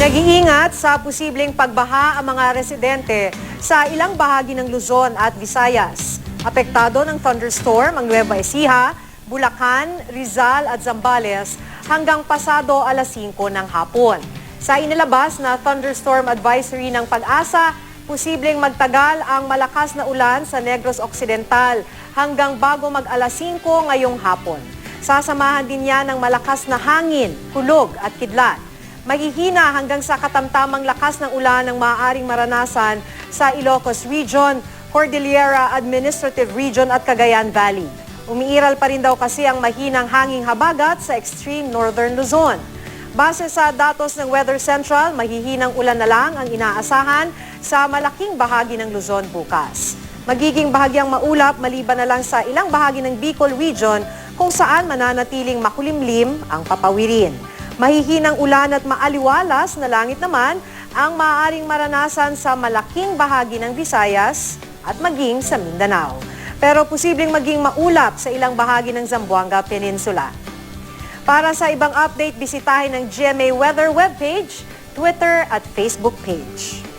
Pinag-iingat sa posibleng pagbaha ang mga residente sa ilang bahagi ng Luzon at Visayas. Apektado ng thunderstorm ang Nueva Ecija, Bulacan, Rizal at Zambales hanggang pasado alas 5 ng hapon. Sa inilabas na thunderstorm advisory ng Pag-asa, posibleng magtagal ang malakas na ulan sa Negros Occidental hanggang bago mag-alas 5 ngayong hapon. Sasamahan din yan ng malakas na hangin, kulog at kidlat. Maghihina hanggang sa katamtamang lakas ng ulan ang maaaring maranasan sa Ilocos Region, Cordillera Administrative Region at Cagayan Valley. Umiiral pa rin daw kasi ang mahinang hanging habagat sa extreme northern Luzon. Base sa datos ng Weather Central, mahihinang ulan na lang ang inaasahan sa malaking bahagi ng Luzon bukas. Magiging bahagyang maulap maliban na lang sa ilang bahagi ng Bicol Region kung saan mananatiling makulimlim ang papawirin. Mahihinang ulan at maaliwalas na langit naman ang maaaring maranasan sa malaking bahagi ng Visayas at maging sa Mindanao. Pero posibleng maging maulap sa ilang bahagi ng Zamboanga Peninsula. Para sa ibang update, bisitahin ang GMA Weather webpage, Twitter at Facebook page.